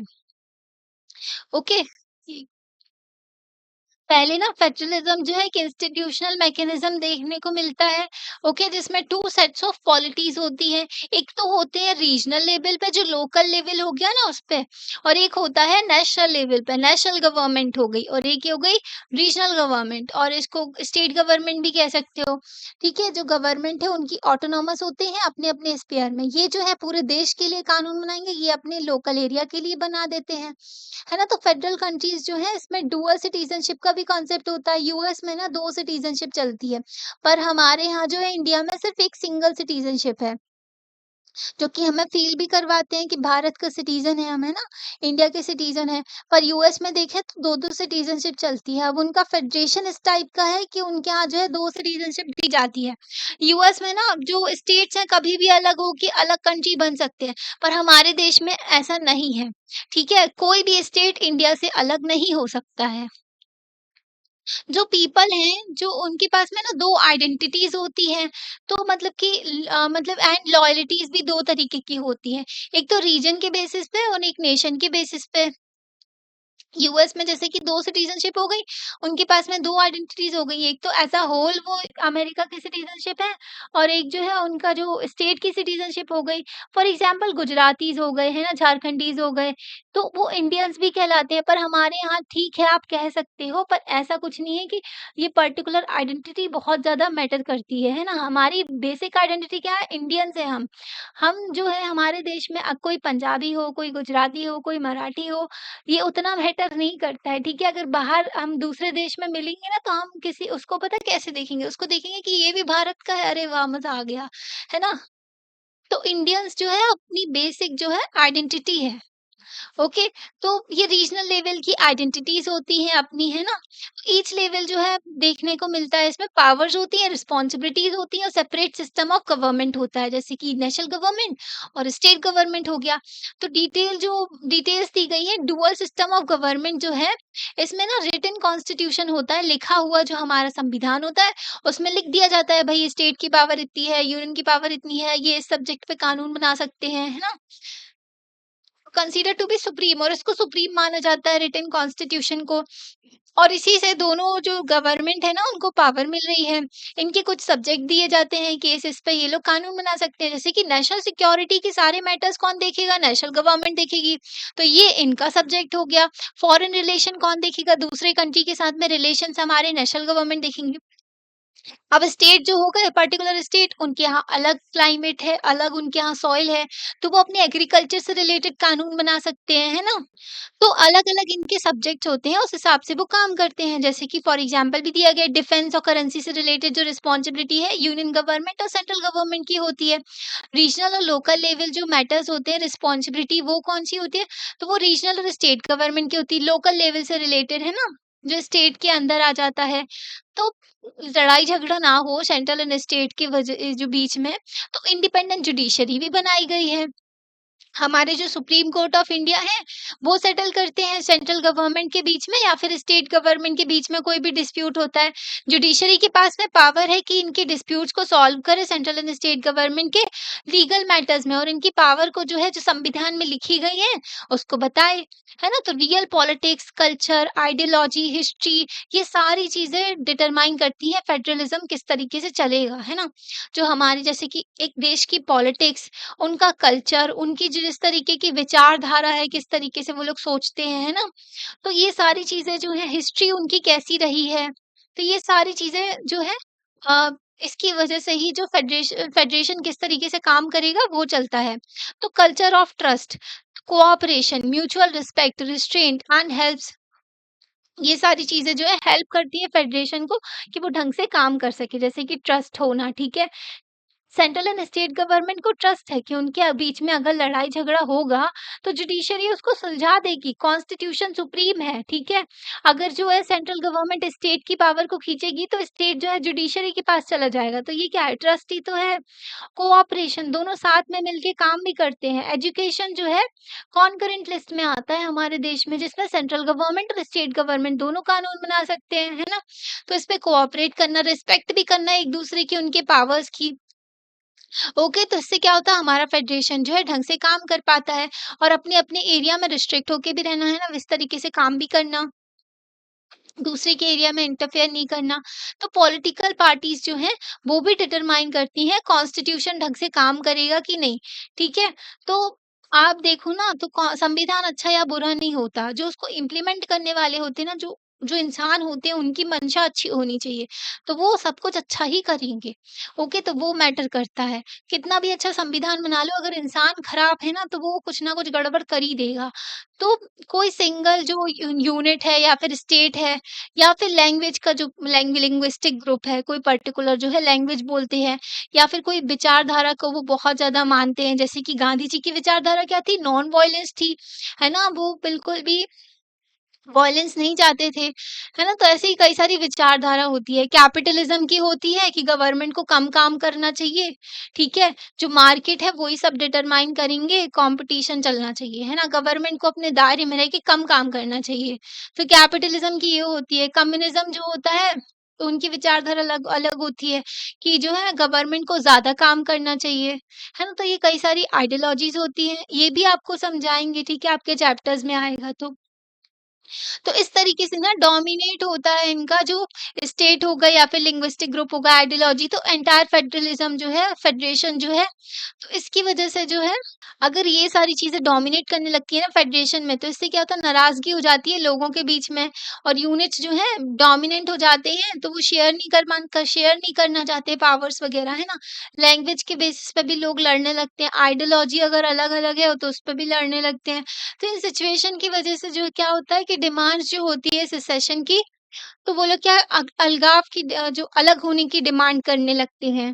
ओके, पहले ना फेडरलिज्म जो है एक इंस्टीट्यूशनल मैकेनिज्म देखने को मिलता है, ओके, जिसमें टू सेट्स ऑफ पॉलिटीज होती है। एक तो होते हैं रीजनल लेवल पे, जो लोकल लेवल हो गया ना उस पे, और एक होता है नेशनल लेवल पे, नेशनल गवर्नमेंट हो गई, और एक ये हो गई रीजनल गवर्नमेंट, और इसको स्टेट गवर्नमेंट भी कह सकते हो। ठीक है, जो गवर्नमेंट है उनकी ऑटोनॉमस होते हैं अपने अपने स्पेयर में, ये जो है पूरे देश के लिए कानून बनाएंगे, ये अपने लोकल एरिया के लिए बना देते हैं, है ना? तो फेडरल कंट्रीज जो है इसमें डुअल सिटीजनशिप का भी कॉन्सेप्ट होता है। यूएस में ना 2 सिटीजनशिप चलती है, पर हमारे यहाँ जो है इंडिया में सिर्फ एक सिंगल सिटीजनशिप है। जो कि हमें फ़ील भी करवाते हैं कि भारत का सिटीज़न है हम, है ना? इंडिया के सिटीज़न हैं। पर यूएस में देखें तो 2-2 सिटीज़नशिप चलती है। अब उनका फेडरेशन इस टाइप का है कि उनके यहाँ जो है 2 सिटीज़नशिप दी जाती है। यूएस में ना जो स्टेट्स हैं कभी भी अलग हो के अलग कंट्री बन सकते हैं, पर हमारे देश में ऐसा नहीं है। ठीक है? कोई भी स्टेट इंडिया से अलग नहीं हो सकता है। जो पीपल हैं, जो उनके पास में ना 2 आइडेंटिटीज़ होती हैं, तो मतलब कि मतलब एंड लॉयल्टीज़ भी 2 तरीके की होती हैं। एक तो रीजन के बेसिस पे और एक नेशन के बेसिस पे। यूएस में जैसे कि 2 सिटीज़नशिप हो गई, उनके पास में 2 आइडेंटिटीज़ हो गई। एक तो एज़ अ होल वो अमेरिका की सिटीज़नशिप है, और एक जो है उनका जो स्टेट की सिटीज़नशिप हो गई। फॉर एग्ज़ाम्पल गुजरातीज़ हो गए, है ना, झारखंडीज़ हो गए, तो वो इंडियंस भी कहलाते हैं। पर हमारे यहाँ ठीक है आप कह सकते हो, पर ऐसा कुछ नहीं है कि ये पर्टिकुलर आइडेंटिटी बहुत ज़्यादा मैटर करती है ना? हमारी बेसिक आइडेंटिटी क्या है? इंडियंस हैं हम। हम जो है हमारे देश में कोई पंजाबी हो, कोई गुजराती हो, कोई मराठी हो, ये उतना मैटर नहीं करता है, ठीक है? अगर बाहर हम दूसरे देश में मिलेंगे ना, तो हम किसी उसको पता है कैसे देखेंगे? उसको देखेंगे कि ये भी भारत का है, अरे वाह! मज़ा आ गया, है ना? तो इंडियंस जो है अपनी बेसिक जो है आइडेंटिटी है। ओके, तो ये रीजनल लेवल की आइडेंटिटीज होती हैं अपनी, है ना? ईच लेवल जो है देखने को मिलता है, इसमें पावर्स होती हैं, रिस्पॉन्सिबिलिटीज होती हैं और सेपरेट सिस्टम ऑफ गवर्नमेंट होता है, जैसे कि नेशनल गवर्नमेंट और स्टेट गवर्नमेंट हो गया। तो डिटेल्स दी गई है, डुअल सिस्टम ऑफ गवर्नमेंट जो है, इसमें ना रिटन कॉन्स्टिट्यूशन होता है, लिखा हुआ जो हमारा संविधान होता है, उसमें लिख दिया जाता है भाई स्टेट की पावर इतनी है, यूनियन की पावर इतनी है, ये इस सब्जेक्ट पे कानून बना सकते हैं, है ना? कंसीडर टू बी सुप्रीम, और इसको सुप्रीम माना जाता है रिटन कॉन्स्टिट्यूशन को। और इसी से दोनों जो गवर्नमेंट है ना, उनको पावर मिल रही है। इनके कुछ सब्जेक्ट दिए जाते हैं, केसेस पे ये लोग कानून बना सकते हैं, जैसे कि नेशनल सिक्योरिटी के सारे मैटर्स कौन देखेगा? नेशनल गवर्नमेंट देखेगी, तो ये इनका सब्जेक्ट हो गया। फॉरेन रिलेशन कौन देखेगा? दूसरे कंट्री के साथ में रिलेशन हमारे नेशनल गवर्नमेंट देखेंगे। अब स्टेट जो होगा, पर्टिकुलर स्टेट, उनके यहाँ अलग क्लाइमेट है, अलग उनके यहाँ सॉइल है, तो वो अपने एग्रीकल्चर से रिलेटेड कानून बना सकते हैं, है ना? तो अलग-अलग इनके सब्जेक्ट्स होते हैं, उस हिसाब से वो काम करते हैं। जैसे कि फॉर एग्जांपल भी दिया गया है, डिफेंस और करेंसी से रिलेटेड जो रिस्पॉन्सिबिलिटी है, यूनियन गवर्नमेंट और सेंट्रल गवर्नमेंट की होती है। रीजनल और लोकल लेवल जो मैटर्स होते हैं, रिस्पॉन्सिबिलिटी वो कौन-सी होती है? तो वो रीजनल और स्टेट गवर्नमेंट की होती है, लोकल लेवल से रिलेटेड, है ना? जो स्टेट के अंदर आ जाता है। तो लड़ाई झगड़ा ना हो सेंट्रल एंड स्टेट के जो बीच में, तो इंडिपेंडेंट जुडिशरी भी बनाई गई है। हमारे जो सुप्रीम कोर्ट ऑफ इंडिया है, वो सेटल करते हैं सेंट्रल गवर्नमेंट के बीच में या फिर स्टेट गवर्नमेंट के बीच में कोई भी डिस्प्यूट होता है। जुडिशरी के पास में पावर है कि इनके डिस्प्यूट्स को सॉल्व करे सेंट्रल एंड स्टेट गवर्नमेंट के लीगल मैटर्स में, और इनकी पावर को जो है, जो संविधान में लिखी गई है, उसको बताए, है ना? तो real politics, culture, ideology, history, ये सारी चीजें डिटरमाइन करती है फेडरलिज्म किस तरीके से चलेगा, है ना? जो हमारी जैसे कि एक देश की पॉलिटिक्स, उनका कल्चर, उनकी जिस तरीके की विचारधारा है, किस तरीके से वो लोग सोचते हैं, है ना? तो ये सारी चीज़ें जो है, हिस्ट्री उनकी कैसी रही है, तो ये सारी चीज़ें जो है अ, इसकी वजह से ही जो फेडरेशन किस तरीके से काम करेगा, वो चलता है। तो culture of trust, cooperation, mutual respect, restraint and helps, ये सारी चीज़ें जो है हेल्प करती है फेडरेशन को कि वो ढंग से काम कर सके। जैसे कि ट्रस्ट होना, ठीक है? सेंट्रल एंड स्टेट गवर्नमेंट को ट्रस्ट है कि उनके बीच में अगर लड़ाई झगड़ा होगा, तो जुडिशरी उसको सुलझा देगी, कॉन्स्टिट्यूशन सुप्रीम है, ठीक है? अगर जो है सेंट्रल गवर्नमेंट स्टेट की पावर को खींचेगी, तो स्टेट जो है जुडिशरी के पास चला जाएगा, तो ये क्या है? ट्रस्ट ही तो है। कोऑपरेशन, दोनों साथ में मिलके काम भी करते हैं। एजुकेशन जो है कॉन्करेंट लिस्ट में आता है हमारे देश में, जिसमें सेंट्रल गवर्नमेंट और स्टेट गवर्नमेंट दोनों कानून बना सकते हैं, है ना? तो इस पे कोऑपरेट करना, रिस्पेक्ट भी करना एक दूसरे की, उनके पावर्स की। ओके, तो इससे क्या होता है, हमारा फेडरेशन जो है ढंग से काम कर पाता है, और अपने-अपने एरिया में रिस्ट्रिक्ट होके भी रहना, है ना? इस तरीके से काम भी करना, दूसरे के एरिया में इंटरफेयर नहीं करना। तो पॉलिटिकल पार्टीज़ जो हैं, वो भी डिटरमाइन करती हैं कॉन्स्टिट्यूशन ढंग से काम करेगा कि नहीं, ठीक है? तो आप देखो ना, तो संविधान अच्छा या बुरा नहीं होता, जो उसको इम्प्लीमेंट करने वाले होते हैं ना, जो जो इंसान होते हैं, उनकी मंशा अच्छी होनी चाहिए, तो वो सब कुछ अच्छा ही करेंगे। ओके, तो वो मैटर करता है। कितना भी अच्छा संविधान बना लो, अगर इंसान खराब है ना, तो वो कुछ ना कुछ गड़बड़ कर ही देगा। तो कोई सिंगल जो यूनिट है या फिर स्टेट है, या फिर लैंग्वेज का जो लिंग्विस्टिक ग्रुप है, कोई पर्टिकुलर जो है लैंग्वेज बोलते हैं, या फिर कोई विचारधारा को वो बहुत ज़्यादा मानते हैं, जैसे कि गांधी जी की विचारधारा क्या थी? नॉन वायलेंस थी, है ना? वो बिल्कुल भी वॉयलेंस नहीं चाहते थे, है ना? तो ऐसे ही कई सारी विचारधारा होती है। कैपिटलिज़्म की होती है कि गवर्नमेंट को कम काम करना चाहिए, ठीक है? जो मार्केट है वही सब डिटरमाइन करेंगे, कॉम्पिटिशन चलना चाहिए, है ना? गवर्नमेंट को अपने दायरे में रह के कम काम करना चाहिए। तो कैपिटलिज़्म की ये होती है। कम्युनिज़्म जो होता है, तो उनकी विचारधारा अलग अलग होती है कि जो है गवर्नमेंट को ज़्यादा काम करना चाहिए, है ना? तो ये कई सारी आइडियोलॉजीज़ होती हैं, ये भी आपको समझाएँगे, ठीक है? आपके चैप्टर्स में आएगा तो। तो इस तरीके से ना डोमिनेट होता है इनका जो स्टेट होगा या फिर लिंग्विस्टिक ग्रुप होगा, आइडियोलॉजी, तो एंटायर फेडरलिज्म जो है, फेडरेशन जो है, तो इसकी वजह से जो है, अगर ये सारी चीजें डोमिनेट करने लगती है ना फेडरेशन में, तो इससे क्या होता है, नाराजगी हो जाती है लोगों के बीच में, और यूनिट्स जो है डोमिनेंट हो जाते हैं, तो वो शेयर नहीं करना चाहते पावर्स वगैरह, है ना? लैंग्वेज के बेसिस पे भी लोग लड़ने लगते हैं, आइडियोलॉजी अगर अलग अलग है तो उस पर भी लड़ने लगते हैं। तो इन सिचुएशन की वजह से जो क्या होता है कि डिमांड्स जो होती है सेसेशन की, तो वो लोग क्या अलगाव की जो अलग होने की डिमांड करने लगते हैं।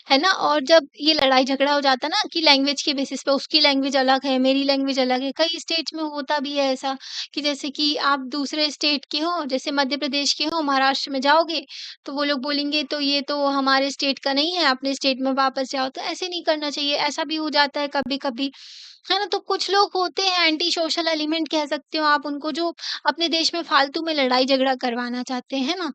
है ना? और जब ये लड़ाई-झगड़ा हो जाता है ना कि लैंग्वेज के बेसिस पे उसकी लैंग्वेज अलग है, मेरी लैंग्वेज अलग है। कई स्टेट्स में होता भी है ऐसा कि जैसे कि आप दूसरे स्टेट के हो, जैसे मध्य प्रदेश के हो, महाराष्ट्र में जाओगे, तो वो लोग बोलेंगे तो ये तो हमारे स्टेट का नहीं है, अपने स्टेट में वापस जाओ। तो ऐसे नहीं करना चाहिए, ऐसा भी हो जाता है कभी-कभी, है ना? तो कुछ लोग होते हैं एंटी सोशल एलिमेंट कह सकते हो आप उनको जो अपने देश में फालतू में लड़ाई-झगड़ा करवाना चाहते हैं, है ना?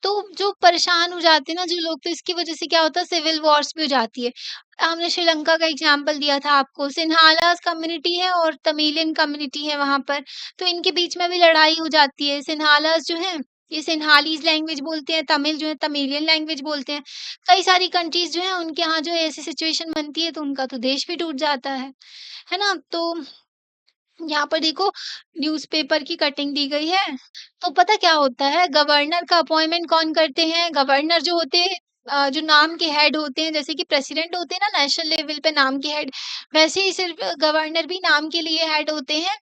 तो जो परेशान हो जाते हैं ना जो लोग तो इसकी वजह से क्या होता है सिविल वॉर्स भी हो जाती है। हमने श्रीलंका का एग्ज़ाम्पल दिया था आपको, सिन्हालास कम्युनिटी है और तमिलियन कम्युनिटी है वहाँ पर, तो इनके बीच में भी लड़ाई हो जाती है। सिन्हालास जो हैं, ये सिन्हालीज़ लैंग्वेज बोलते हैं, तमिल जो है तमिलियन लैंग्वेज बोलते हैं। कई सारी कंट्रीज़ जो हैं उनके यहाँ जो है ऐसी सिचुएशन बनती है तो उनका तो देश भी टूट जाता है ना? तो यहाँ पर देखो न्यूज़पेपर की कटिंग दी गई है। तो पता क्या होता है गवर्नर का अपॉइंटमेंट कौन करते हैं? गवर्नर जो होते हैं जो नाम के हेड होते हैं जैसे कि प्रेसिडेंट होते हैं ना नेशनल लेवल पे नाम के हेड, वैसे ही सिर्फ़ गवर्नर भी नाम के लिए हेड होते हैं।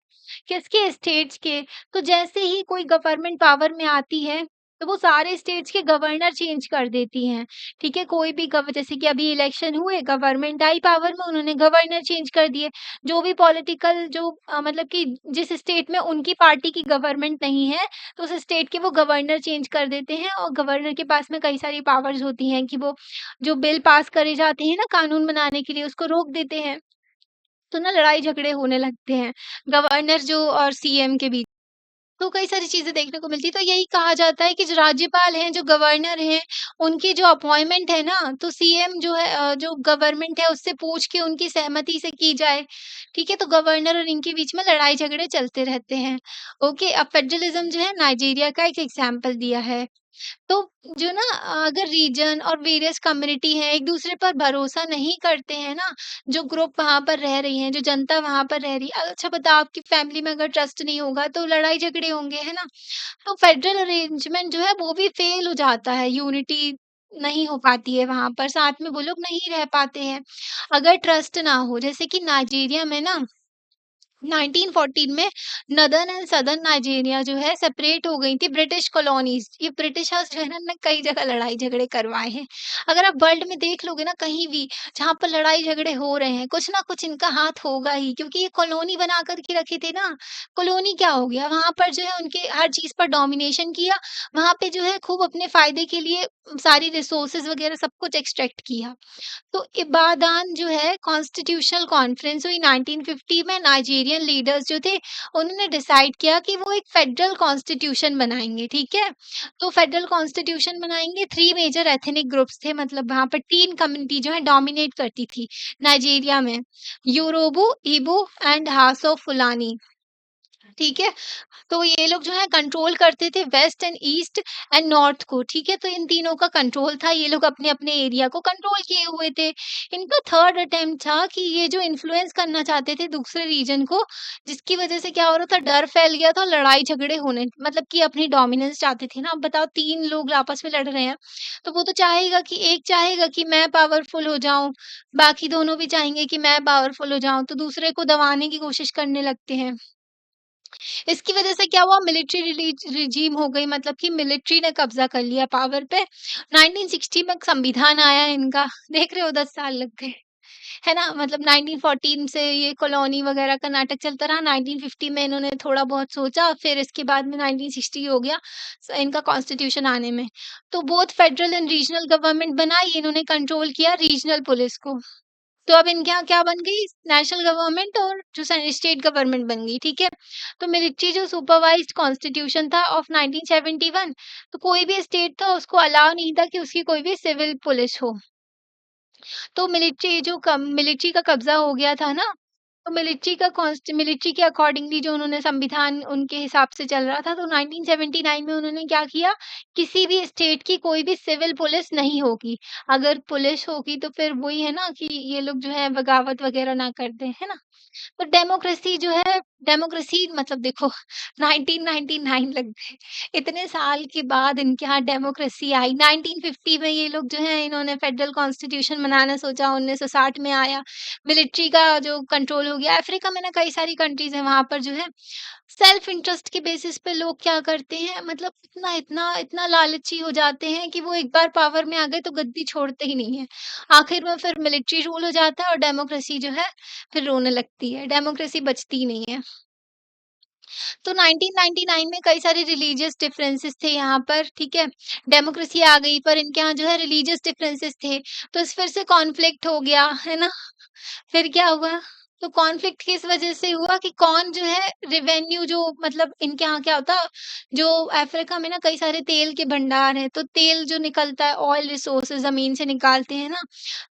किसके? स्टेट्स के। तो जैसे ही कोई गवर्नमेंट पावर में आती है, तो वो सारे स्टेट्स के गवर्नर चेंज कर देती हैं, ठीक है? कोई भी गव जैसे कि अभी इलेक्शन हुए, गवर्नमेंट आई पावर में, उन्होंने गवर्नर चेंज कर दिए। जो भी पॉलिटिकल जो मतलब कि जिस स्टेट में उनकी पार्टी की गवर्नमेंट नहीं है, तो उस स्टेट के वो गवर्नर चेंज कर देते हैं और गवर्नर के पास में कई सारी पावर्स होती हैं कि वो जो बिल पास करे जाते हैं ना कानून बनाने के लिए, उसको रोक देते हैं। तो ना लड़ाई-झगड़े होने लगते हैं, गवर्नर जो और सीएम के बीच। तो कई सारी चीज़ें देखने को मिलती है, तो यही कहा जाता है कि जो राज्यपाल हैं, जो गवर्नर हैं, उनकी जो अपॉइंटमेंट है ना, तो सीएम जो है जो गवर्नमेंट है उससे पूछ के उनकी सहमति से की जाए, ठीक है? तो गवर्नर और इनके बीच में लड़ाई-झगड़े चलते रहते हैं। ओके, अब फेडरलिज़्म जो है नाइजीरिया का एक एग्ज़ाम्पल दिया है। तो जो ना अगर रीजन और वेरियस कम्युनिटी है एक दूसरे पर भरोसा नहीं करते हैं ना, जो ग्रुप वहाँ पर रह रही हैं, जो जनता वहाँ पर रह रही है अच्छा बताओ आपकी फैमिली में अगर ट्रस्ट नहीं होगा तो लड़ाई झगड़े होंगे, है ना? तो फेडरल अरेंजमेंट जो है वो भी फेल हो जाता है, यूनिटी नहीं हो पाती है वहाँ पर, साथ में वो लोग नहीं रह पाते हैं। अगर ट्रस्ट ना हो जैसे कि नाइजीरिया में ना 1914 में नदर्न एंड सदर्न नाइजीरिया जो है सेपरेट हो गई थी ब्रिटिश कॉलोनीज़। ये ब्रिटिशर्स जो है ना ने कई जगह लड़ाई-झगड़े करवाए हैं। अगर आप वर्ल्ड में देख लोगे ना कहीं भी जहाँ पर लड़ाई-झगड़े हो रहे हैं, कुछ ना कुछ इनका हाथ होगा ही क्योंकि ये कॉलोनी बना कर के रखे थे ना। कॉलोनी क्या हो गया वहाँ पर जो है उनके हर चीज़ पर डोमिनेशन किया, वहाँ पे जो है खूब अपने फ़ायदे के लिए सारी रिसोर्सेज़ वग़ैरह सब कुछ एक्सट्रैक्ट किया। तो इबादान जो है कॉन्स्टिट्यूशनल कॉन्फ्रेंस हुई 1950 में नाइजीरियन लीडर्स जो थे उन्होंने डिसाइड किया कि वो एक फेडरल कॉन्स्टिट्यूशन बनाएँगे, ठीक है? तो फेडरल कॉन्स्टिट्यूशन बनाएँगे, 3 मेजर एथनिक ग्रुप्स थे मतलब वहाँ पर 3 कम्युनिटी जो है डोमिनेट करती थी नाइजीरिया में, योरूबा, इग्बो एंड हाउसा फुलानी, ठीक है? तो ये लोग जो है कंट्रोल करते थे west and east and north को, ठीक है? तो इन तीनों का कंट्रोल था, ये लोग अपने-अपने एरिया को कंट्रोल किए हुए थे। इनका थर्ड अटेम्प्ट था कि ये जो इन्फ्लुएंस करना चाहते थे दूसरे रीजन को, जिसकी वजह से क्या हो रहा था, डर फैल गया था, लड़ाई-झगड़े होने मतलब कि अपनी डोमिनेंस चाहते थे ना। अब बताओ 3 लोग आपस में लड़ रहे हैं, तो वो तो चाहेगा कि एक चाहेगा कि मैं पावरफुल हो जाऊँ, बाकी दोनों भी चाहेंगे कि मैं पावरफुल हो जाऊँ, तो दूसरे को दबाने की कोशिश करने लगते हैं। इसकी वजह से क्या हुआ मिलिट्री रिजीम हो गई मतलब कि मिलिट्री ने कब्जा कर लिया पावर पे। 1960 में संविधान आया इनका, देख रहे हो 10 साल लग गए, है ना? मतलब 1914 से ये कॉलोनी वगैरह का नाटक चलता रहा, 1950 में इन्होंने थोड़ा बहुत सोचा, फिर इसके बाद में 1960 हो गया इनका कॉन्स्टिट्यूशन आने में। तो both federal and regional government बनाई, इन्होंने कंट्रोल किया रीजनल पुलिस को। तो अब इनके यहाँ क्या बन गई नेशनल गवर्नमेंट और जो स्टेट गवर्नमेंट बन गई, ठीक है? तो मिलिट्री जो सुपरवाइज्ड कॉन्स्टिट्यूशन था ऑफ 1971 तो कोई भी स्टेट था उसको अलाउ नहीं था कि उसकी कोई भी सिविल पुलिस हो। तो मिलिट्री का कब्ज़ा हो गया था ना, तो मिलिट्री के अकॉर्डिंगली जो उन्होंने संविधान उनके हिसाब से चल रहा था, तो 1979 में उन्होंने क्या किया, किसी भी स्टेट की कोई भी सिविल पुलिस नहीं होगी। अगर पुलिस होगी तो फिर वही है ना कि ये लोग जो है बगावत वग़ैरह ना कर दें, है ना? तो डेमोक्रेसी जो है डेमोक्रेसी मतलब देखो 1999 लग गए, इतने साल के बाद इनके यहाँ डेमोक्रेसी आई। 1950 में ये लोग जो हैं इन्होंने फेडरल कॉन्स्टिट्यूशन बनाना सोचा, 1960 में आया। मिलिट्री का जो कंट्रोल हो गया, अफ्रीका में ना कई सारी कंट्रीज़ हैं, वहाँ पर जो है सेल्फ इंटरेस्ट के बेसिस पे लोग क्या करते हैं, मतलब इतना इतना इतना लालची हो जाते हैं कि वो एक बार पावर में आ गए तो गद्दी छोड़ते ही नहीं है। आखिर में फिर मिलिट्री रूल हो जाता है और डेमोक्रेसी जो है फिर रोने लगती है, डेमोक्रेसी बचती ही नहीं है। तो 1999 में कई सारे रिलीजियस डिफरेंसेस थे यहाँ पर, ठीक है? डेमोक्रेसी आ गई पर इनके यहाँ जो है रिलीजियस डिफरेंसेस थे, तो इस फिर से कॉन्फ्लिक्ट हो गया, है ना? फिर क्या हुआ? तो कॉन्फ्लिक्ट किस वजह से हुआ कि कौन जो है रेवेन्यू जो मतलब इनके यहाँ क्या होता, जो अफ्रीका में ना कई सारे तेल के भंडार हैं, तो तेल जो निकलता है, ऑयल रिसोर्सेज़ ज़मीन से निकालते हैं ना,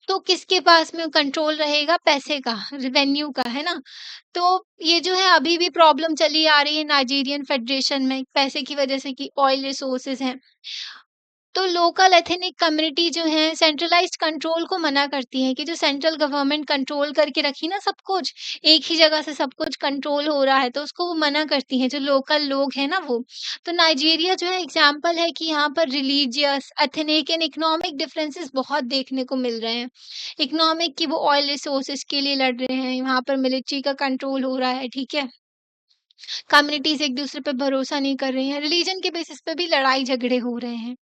तो किसके पास में कंट्रोल रहेगा? पैसे का, रेवेन्यू का, है ना? तो ये जो है अभी भी प्रॉब्लम चली आ रही है नाइजीरियन फेडरेशन में, पैसे की वजह से कि ऑयल रिसोर्सेज़ हैं। तो लोकल एथनिक कम्युनिटी जो है सेंट्रलाइज्ड कंट्रोल को मना करती है कि जो सेंट्रल गवर्नमेंट कंट्रोल करके रखी ना सब कुछ, एक ही जगह से सब कुछ कंट्रोल हो रहा है, तो उसको वो मना करती हैं, जो लोकल लोग हैं ना वो। तो नाइजीरिया जो है एग्ज़ाम्पल है कि यहाँ पर religious, ethnic and economic differences बहुत देखने को मिल रहे हैं। इकोनॉमिक कि वो ऑयल रिसोर्सेज़ के लिए लड़ रहे हैं, वहाँ पर मिलिट्री का कंट्रोल हो रहा है, ठीक है? कम्युनिटीज़ एक-दूसरे पे भरोसा नहीं कर रही हैं, रिलीजन के बेसिस पे भी लड़ाई-झगड़े हो रहे हैं।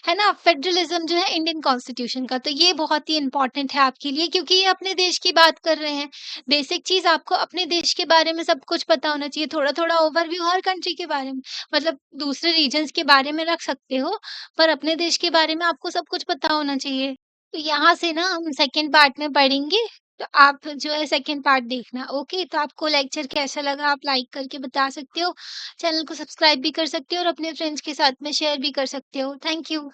है ना? फेडरलिज़्म जो है इंडियन कॉन्स्टिट्यूशन का, तो ये बहुत ही इम्पोर्टेंट है आपके लिए क्योंकि ये अपने देश की बात कर रहे हैं। बेसिक चीज़ आपको अपने देश के बारे में सब कुछ पता होना चाहिए, थोड़ा-थोड़ा ओवरव्यू हर कंट्री के बारे में। मतलब दूसरे रीजन्स के बारे में रख सकते हो, पर अपने देश के बारे में आपको सब कुछ पता होना चाहिए। तो यहाँ से ना हम सेकंड पार्ट में पढ़ेंगे, तो आप जो है सेकंड पार्ट देखना, ओके? तो आपको लेक्चर कैसा लगा आप लाइक करके बता सकते हो, चैनल को सब्सक्राइब भी कर सकते हो और अपने फ्रेंड्स के साथ में शेयर भी कर सकते हो। Thank you.